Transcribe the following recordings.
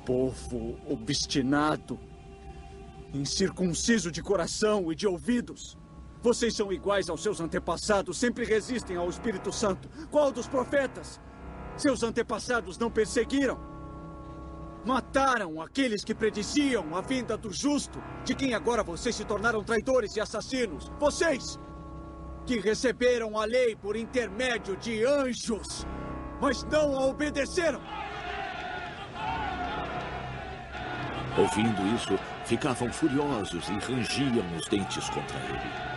Povo obstinado, incircunciso de coração e de ouvidos. Vocês são iguais aos seus antepassados, sempre resistem ao Espírito Santo. Qual dos profetas? Seus antepassados não perseguiram? Mataram aqueles que prediziam a vinda do justo, de quem agora vocês se tornaram traidores e assassinos. Vocês, que receberam a lei por intermédio de anjos, mas não a obedeceram. Ouvindo isso, ficavam furiosos e rangiam os dentes contra ele.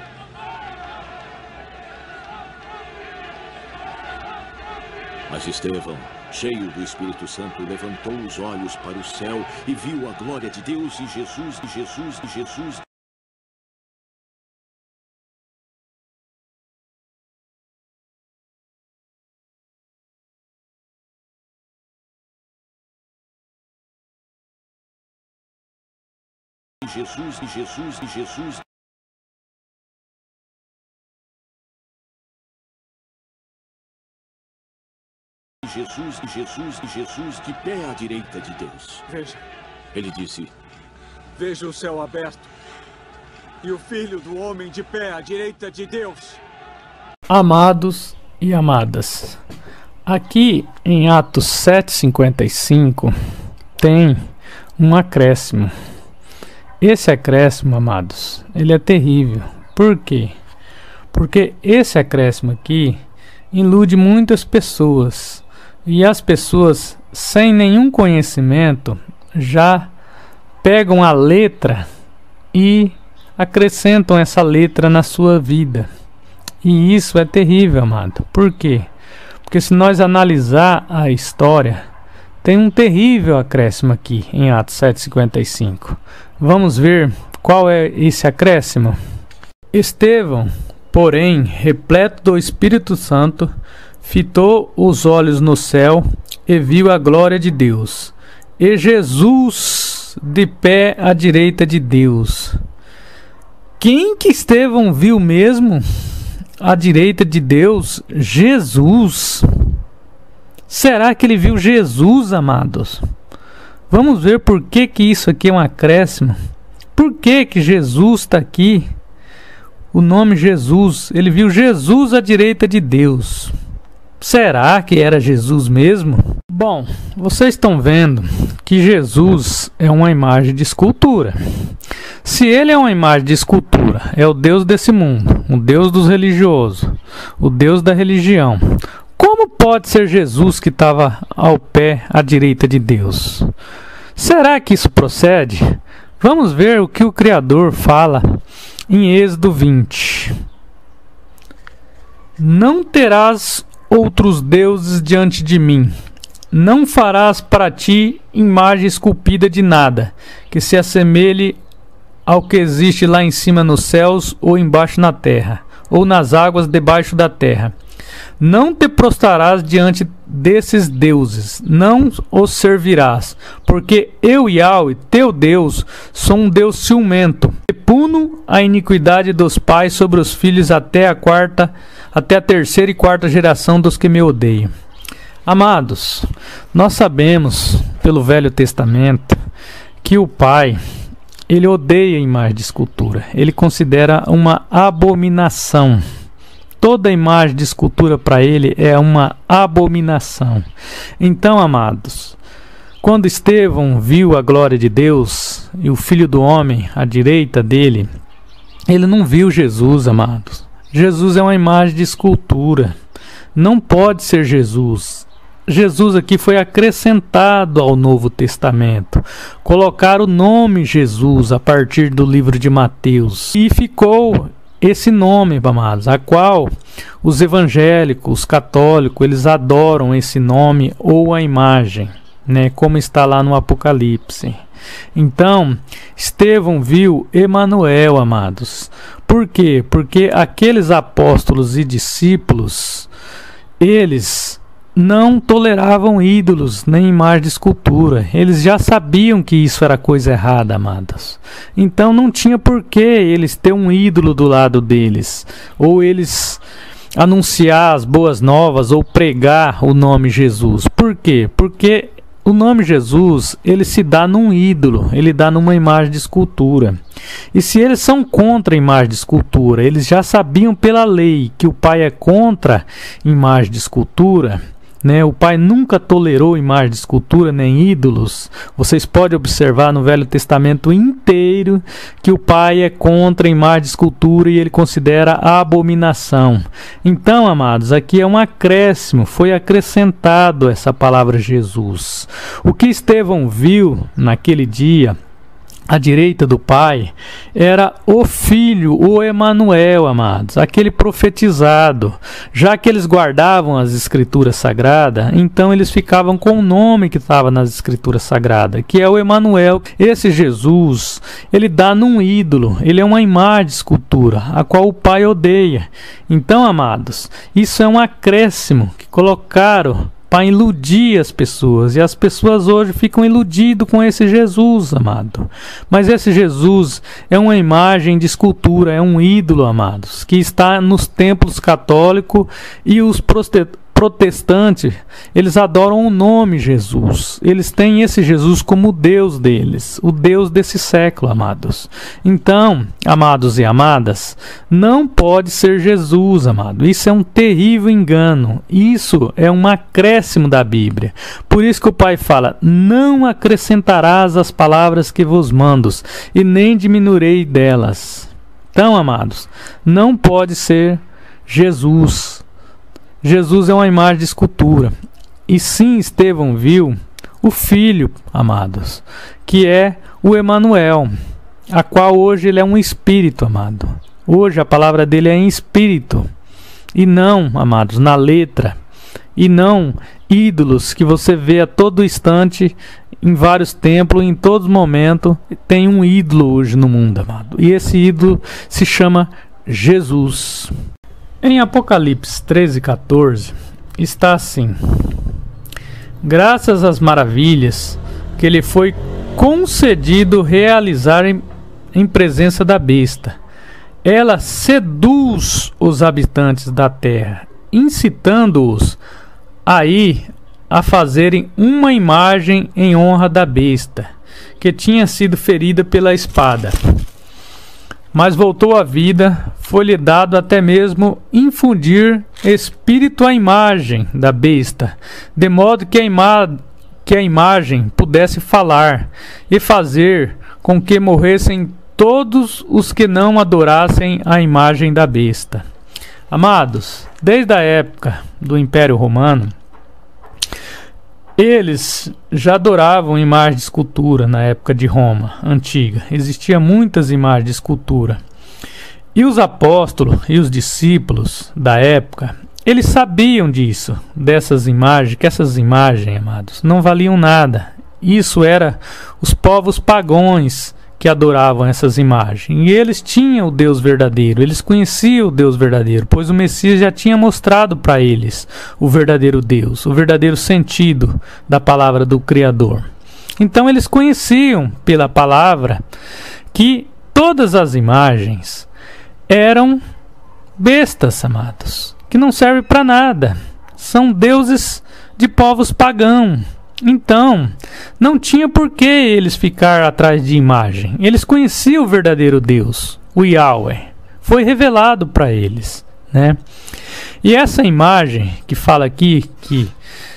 Mas Estevão, cheio do Espírito Santo, levantou os olhos para o céu e viu a glória de Deus e Jesus. Jesus de pé à direita de Deus. Veja. Ele disse: Veja o céu aberto e o Filho do Homem de pé à direita de Deus. Amados e amadas, aqui em Atos 7:55 tem um acréscimo. Esse acréscimo, amados, ele é terrível. Por quê? Porque esse acréscimo aqui ilude muitas pessoas. E as pessoas, sem nenhum conhecimento, já pegam a letra e acrescentam essa letra na sua vida. E isso é terrível, amado. Por quê? Porque se nós analisar a história, tem um terrível acréscimo aqui em Atos 7:55. Vamos ver qual é esse acréscimo? Estevão, porém, repleto do Espírito Santo, fitou os olhos no céu e viu a glória de Deus, e Jesus de pé à direita de Deus. Quem que Estevão viu mesmo à direita de Deus? Jesus. Será que ele viu Jesus, amados? Vamos ver por que isso aqui é um acréscimo. Por que Jesus está aqui? O nome Jesus, ele viu Jesus à direita de Deus. Será que era Jesus mesmo? Bom, vocês estão vendo que Jesus é uma imagem de escultura. Se ele é uma imagem de escultura, é o Deus desse mundo, o Deus dos religiosos, o Deus da religião. Como pode ser Jesus que estava ao pé à direita de Deus? Será que isso procede? Vamos ver o que o Criador fala em Êxodo 20. Não terás outros deuses diante de mim. Não farás para ti imagem esculpida de nada, que se assemelhe ao que existe lá em cima nos céus, ou embaixo na terra, ou nas águas debaixo da terra. Não te prostrarás diante desses deuses, não os servirás, porque eu, Yahweh, teu Deus, sou um Deus ciumento, e puno a iniquidade dos pais sobre os filhos até a terceira e quarta geração dos que me odeiam. Amados, nós sabemos pelo Velho Testamento que o Pai, ele odeia a imagem de escultura, ele considera uma abominação. Toda imagem de escultura para ele é uma abominação. Então, amados, quando Estevão viu a glória de Deus e o Filho do Homem à direita dele, ele não viu Jesus, amados. Jesus é uma imagem de escultura. Não pode ser Jesus. Jesus aqui foi acrescentado ao Novo Testamento. Colocaram o nome Jesus a partir do livro de Mateus. E ficou esse nome, amados, a qual os evangélicos, os católicos, eles adoram esse nome ou a imagem, né, como está lá no Apocalipse. Então, Estevão viu Emanuel, amados. Por quê? Porque aqueles apóstolos e discípulos, eles não toleravam ídolos nem imagem de escultura. Eles já sabiam que isso era coisa errada, amados. Então não tinha por que eles ter um ídolo do lado deles, ou eles anunciar as boas novas, ou pregar o nome Jesus. Por quê? Porque o nome Jesus, ele se dá num ídolo, ele dá numa imagem de escultura. E se eles são contra a imagem de escultura, eles já sabiam pela lei que o Pai é contra imagem de escultura, né? O Pai nunca tolerou imagem de escultura nem ídolos. Vocês podem observar no Velho Testamento inteiro que o Pai é contra imagem de escultura e ele considera a abominação. Então, amados, aqui é um acréscimo, foi acrescentado essa palavra Jesus. O que Estevão viu naquele dia à direita do Pai era o Filho, o Emanuel, amados, aquele profetizado. Já que eles guardavam as Escrituras Sagradas, então eles ficavam com o nome que estava nas Escrituras Sagradas, que é o Emanuel. Esse Jesus, ele dá num ídolo, ele é uma imagem de escultura, a qual o Pai odeia. Então, amados, isso é um acréscimo que colocaram para iludir as pessoas, e as pessoas hoje ficam iludidas com esse Jesus, amado. Mas esse Jesus é uma imagem de escultura, é um ídolo, amados, que está nos templos católicos, e os protestantes, eles adoram o nome Jesus. Eles têm esse Jesus como o Deus deles, o Deus desse século, amados. Então, amados e amadas, não pode ser Jesus, amado. Isso é um terrível engano. Isso é um acréscimo da Bíblia. Por isso que o Pai fala: não acrescentarás as palavras que vos mando, e nem diminuirei delas. Então, amados, não pode ser Jesus. Jesus é uma imagem de escultura. E sim, Estevão viu o Filho, amados, que é o Emanuel, a qual hoje ele é um espírito, amado. Hoje a palavra dele é em espírito, e não, amados, na letra, e não ídolos que você vê a todo instante, em vários templos, em todos os momentos. Tem um ídolo hoje no mundo, amado, e esse ídolo se chama Jesus. Em Apocalipse 13:14 está assim: graças às maravilhas que lhe foi concedido realizar em presença da besta, ela seduz os habitantes da terra, incitando-os a fazerem uma imagem em honra da besta, que tinha sido ferida pela espada, mas voltou à vida. Foi-lhe dado até mesmo infundir espírito à imagem da besta, de modo que a imagem pudesse falar, e fazer com que morressem todos os que não adorassem a imagem da besta. Amados, desde a época do Império Romano, eles já adoravam imagem de escultura. Na época de Roma antiga existiam muitas imagens de escultura, e os apóstolos e os discípulos da época, eles sabiam disso, dessas imagens, que essas imagens, amados, não valiam nada. Isso era os povos pagãos que adoravam essas imagens, e eles tinham o Deus verdadeiro, eles conheciam o Deus verdadeiro, pois o Messias já tinha mostrado para eles o verdadeiro Deus, o verdadeiro sentido da palavra do Criador. Então eles conheciam pela palavra que todas as imagens eram bestas, amados, que não servem para nada, são deuses de povos pagãos. Então, não tinha por que eles ficar atrás de imagem. Eles conheciam o verdadeiro Deus, o Yahweh. Foi revelado para eles, né? E essa imagem que fala aqui, que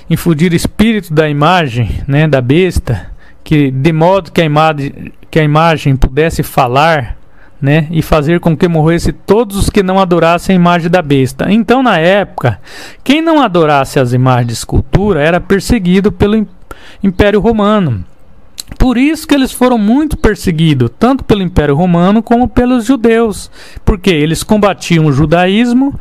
infundir o espírito da imagem, né, da besta, que de modo que a imagem pudesse falar, né, e fazer com que morresse todos os que não adorassem a imagem da besta. Então, na época, quem não adorasse as imagens de escultura era perseguido pelo Império Romano. Por isso que eles foram muito perseguidos, tanto pelo Império Romano como pelos judeus, porque eles combatiam o judaísmo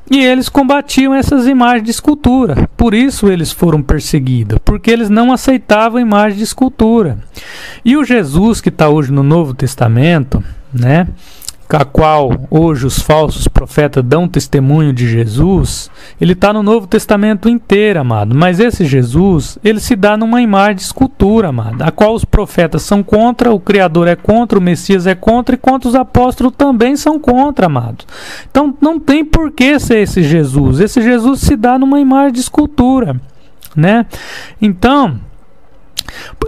e eles combatiam essas imagens de escultura. Por isso eles foram perseguidos, porque eles não aceitavam a imagem de escultura. E o Jesus que está hoje no Novo Testamento, né, a qual hoje os falsos profetas dão testemunho de Jesus, ele está no Novo Testamento inteiro, amado. Mas esse Jesus, ele se dá numa imagem de escultura, amado, a qual os profetas são contra, o Criador é contra, o Messias é contra, e quanto os apóstolos também são contra, amado. Então não tem por que ser esse Jesus. Esse Jesus se dá numa imagem de escultura, né? Então,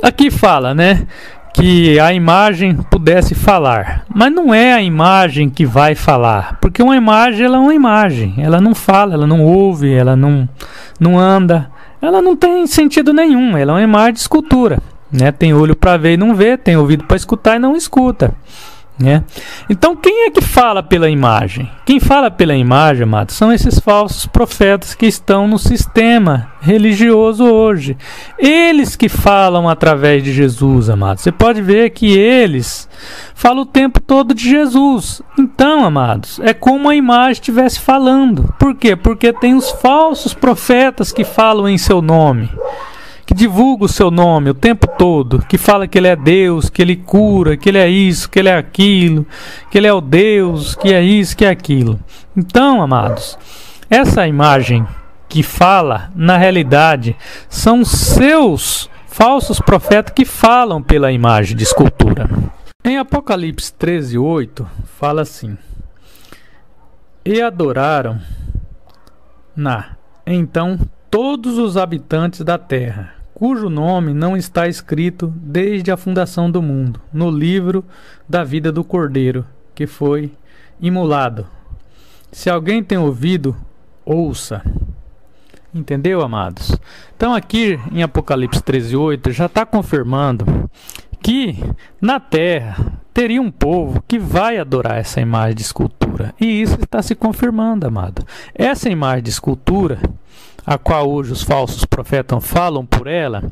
aqui fala, né, que a imagem pudesse falar, mas não é a imagem que vai falar, porque uma imagem, ela é uma imagem, ela não fala, ela não ouve, ela não anda, ela não tem sentido nenhum, ela é uma imagem de escultura, né? Tem olho para ver e não vê, tem ouvido para escutar e não escuta, né? Então quem é que fala pela imagem? Quem fala pela imagem, amados, são esses falsos profetas que estão no sistema religioso hoje. Eles que falam através de Jesus, amados. Você pode ver que eles falam o tempo todo de Jesus. Então, amados, é como a imagem estivesse falando. Por quê? Porque tem os falsos profetas que falam em seu nome, que divulga o seu nome o tempo todo, que fala que ele é Deus, que ele cura, que ele é isso, que ele é aquilo, que ele é o Deus, que é isso, que é aquilo. Então, amados, essa imagem que fala, na realidade, são seus falsos profetas que falam pela imagem de escultura. Em Apocalipse 13:8, fala assim: e adoraram então todos os habitantes da terra, cujo nome não está escrito desde a fundação do mundo, no livro da vida do Cordeiro, que foi imolado. Se alguém tem ouvido, ouça. Entendeu, amados? Então aqui em Apocalipse 13:8 já está confirmando que na terra teria um povo que vai adorar essa imagem de escultura. E isso está se confirmando, amado. Essa imagem de escultura, a qual hoje os falsos profetas falam por ela,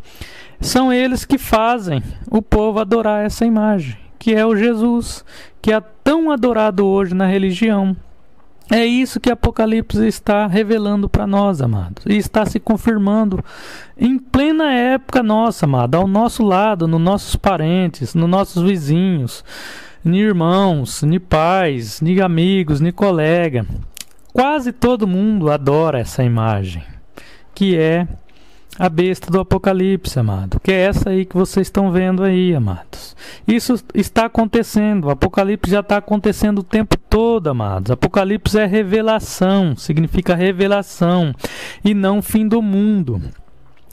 são eles que fazem o povo adorar essa imagem, que é o Jesus, que é tão adorado hoje na religião. É isso que Apocalipse está revelando para nós, amados. E está se confirmando em plena época nossa, amado, ao nosso lado, nos nossos parentes, nos nossos vizinhos, ni irmãos, ni pais, ni amigos, ni colega. Quase todo mundo adora essa imagem, que é a besta do Apocalipse, amado, que é essa aí que vocês estão vendo aí, amados. Isso está acontecendo, o Apocalipse já está acontecendo o tempo todo, amados. Apocalipse é revelação, significa revelação, e não fim do mundo.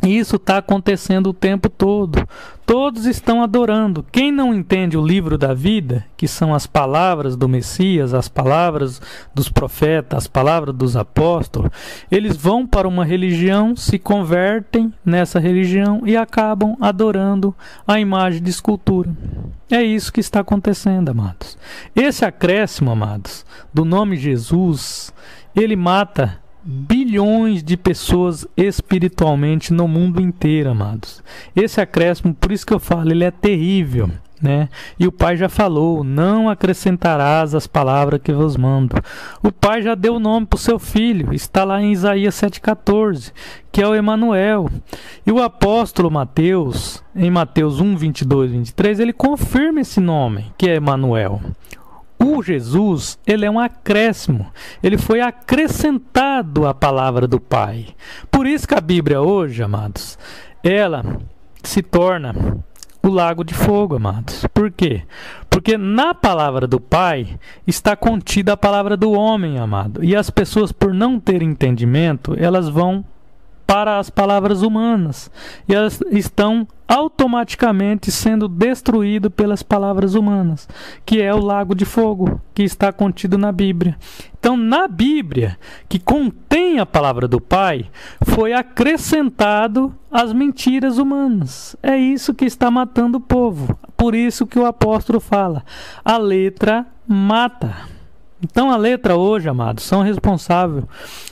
Isso está acontecendo o tempo todo. Todos estão adorando. Quem não entende o livro da vida, que são as palavras do Messias, as palavras dos profetas, as palavras dos apóstolos, eles vão para uma religião, se convertem nessa religião e acabam adorando a imagem de escultura. É isso que está acontecendo, amados. Esse acréscimo, amados, do nome Jesus, ele mata bilhões de pessoas espiritualmente no mundo inteiro, amados. Esse acréscimo, por isso que eu falo, ele é terrível, né? E o Pai já falou: não acrescentarás as palavras que vos mando. O Pai já deu o nome para o seu filho, está lá em Isaías 7,14, que é o Emanuel. E o apóstolo Mateus, em Mateus 1, 22, 23, ele confirma esse nome, que é Emanuel. O Jesus, ele é um acréscimo, ele foi acrescentado à palavra do Pai. Por isso que a Bíblia hoje, amados, ela se torna o lago de fogo, amados. Por quê? Porque na palavra do Pai está contida a palavra do homem, amado. E as pessoas, por não terem entendimento, elas vão para as palavras humanas, e elas estão automaticamente sendo destruídas pelas palavras humanas, que é o lago de fogo, que está contido na Bíblia. Então, na Bíblia, que contém a palavra do Pai, foi acrescentado as mentiras humanas. É isso que está matando o povo. Por isso que o apóstolo fala: a letra mata. Então a letra hoje, amados, são responsáveis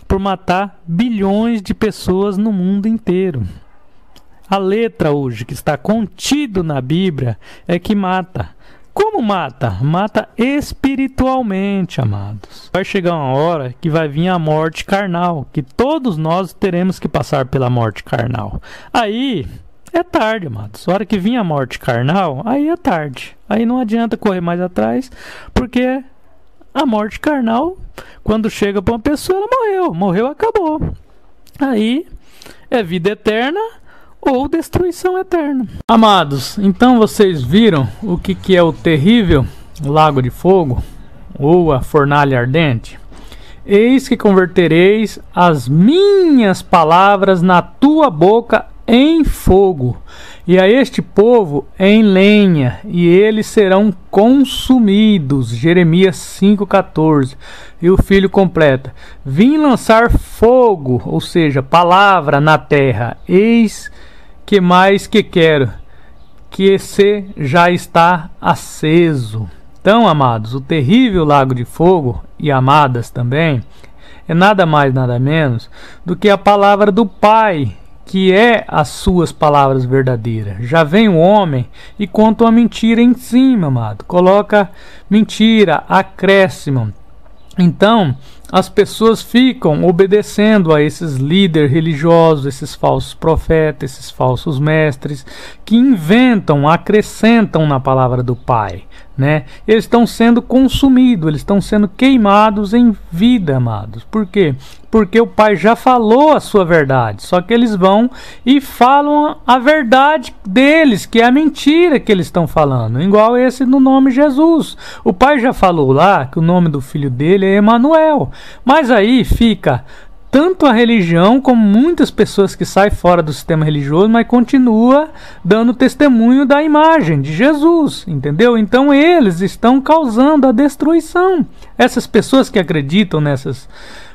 por matar bilhões de pessoas no mundo inteiro. A letra hoje, que está contido na Bíblia, é que mata. Como mata? Mata espiritualmente, amados. Vai chegar uma hora que vai vir a morte carnal, que todos nós teremos que passar pela morte carnal. Aí é tarde, amados. A hora que vir a morte carnal, aí é tarde. Aí não adianta correr mais atrás, porque a morte carnal, quando chega para uma pessoa, ela morreu, acabou. Aí é vida eterna ou destruição eterna. Amados, então vocês viram o que é o terrível lago de fogo ou a fornalha ardente? Eis que convertereis as minhas palavras na tua boca em fogo, e a este povo em lenha, e eles serão consumidos. Jeremias 5,14. E o filho completa: vim lançar fogo, ou seja, palavra na terra, eis que mais que quero, que esse já está aceso. Então, amados, o terrível lago de fogo, e amadas também, é nada mais, nada menos do que a palavra do Pai, que é as suas palavras verdadeiras. Já vem o homem e conta uma mentira em cima, amado. Coloca mentira, acréscimo. Então, as pessoas ficam obedecendo a esses líderes religiosos, esses falsos profetas, esses falsos mestres, que inventam, acrescentam na palavra do Pai, né? Eles estão sendo consumidos, eles estão sendo queimados em vida, amados. Por quê? Porque o Pai já falou a sua verdade, só que eles vão e falam a verdade deles, que é a mentira que eles estão falando, igual esse no nome Jesus. O Pai já falou lá que o nome do filho dele é Emanuel, mas aí fica tanto a religião como muitas pessoas que saem fora do sistema religioso, mas continua dando testemunho da imagem de Jesus, entendeu? Então eles estão causando a destruição. Essas pessoas que acreditam nessas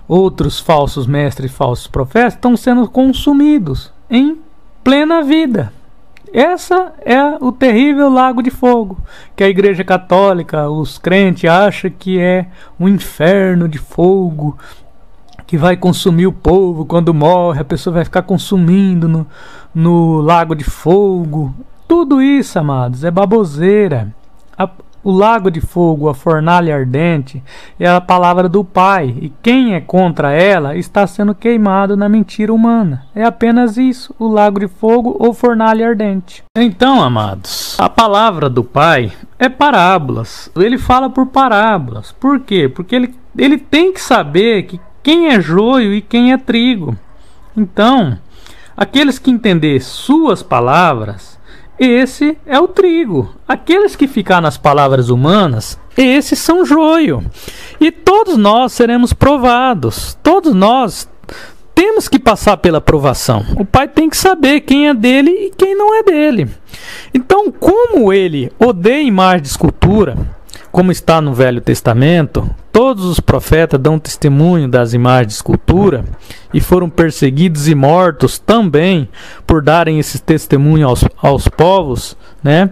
outros falsos mestres e falsos profetas estão sendo consumidos em plena vida. Essa é o terrível lago de fogo, que a Igreja Católica, os crentes, acham que é um inferno de fogo, que vai consumir o povo quando morre, a pessoa vai ficar consumindo no lago de fogo. Tudo isso, amados, é baboseira. O lago de fogo, a fornalha ardente, é a palavra do Pai, e quem é contra ela está sendo queimado na mentira humana. É apenas isso, o lago de fogo ou fornalha ardente. Então, amados, a palavra do Pai é parábolas. Ele fala por parábolas. Por quê? Porque ele tem que saber que quem é joio e quem é trigo. Então, aqueles que entender suas palavras, esse é o trigo. Aqueles que ficar nas palavras humanas, esses são joio. E todos nós seremos provados. Todos nós temos que passar pela provação. O Pai tem que saber quem é dele e quem não é dele. Então, como ele odeia imagem de escultura, como está no Velho Testamento, todos os profetas dão testemunho das imagens de escultura e foram perseguidos e mortos também por darem esse testemunho aos povos, né?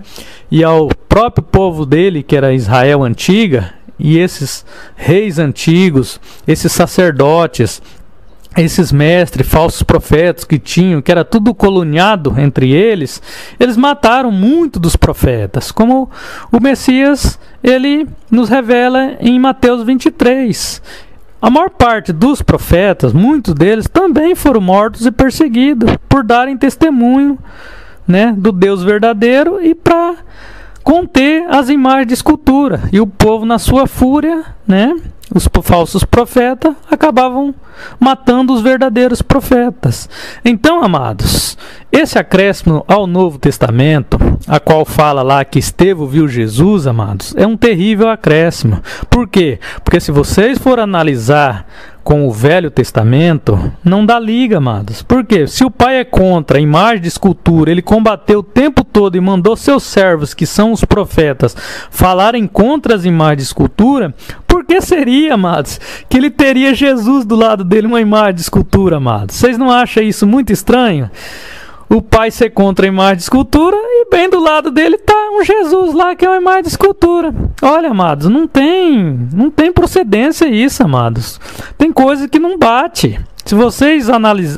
E ao próprio povo dele, que era Israel antiga, e esses reis antigos, esses sacerdotes, esses mestres, falsos profetas que tinham, que era tudo coluniado entre eles, eles mataram muito dos profetas, como o Messias, ele nos revela em Mateus 23. A maior parte dos profetas, muitos deles também foram mortos e perseguidos por darem testemunho, né, do Deus verdadeiro e para conter as imagens de escultura. E o povo, na sua fúria, né, os falsos profetas acabavam matando os verdadeiros profetas. Então, amados, esse acréscimo ao Novo Testamento, a qual fala lá que Estevão viu Jesus, amados, é um terrível acréscimo. Por quê? Porque se vocês forem analisar com o Velho Testamento, não dá liga, amados. Por quê? Se o Pai é contra a imagem de escultura, ele combateu o tempo todo e mandou seus servos, que são os profetas, falarem contra as imagens de escultura, por que seria, amados, que ele teria Jesus do lado dele, uma imagem de escultura, amados? Vocês não acham isso muito estranho? O Pai ser contra a imagem de escultura e bem do lado dele está um Jesus lá que é uma imagem de escultura. Olha, amados, não tem procedência isso, amados. Tem coisa que não bate. Se vocês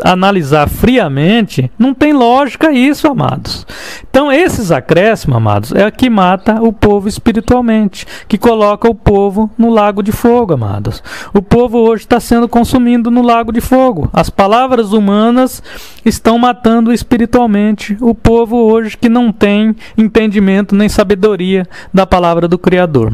analisar friamente, não tem lógica isso, amados. Então, esses acréscimos, amados, é o que mata o povo espiritualmente, que coloca o povo no lago de fogo, amados. O povo hoje está sendo consumido no lago de fogo. As palavras humanas estão matando espiritualmente o povo hoje que não tem entendimento nem sabedoria da palavra do Criador.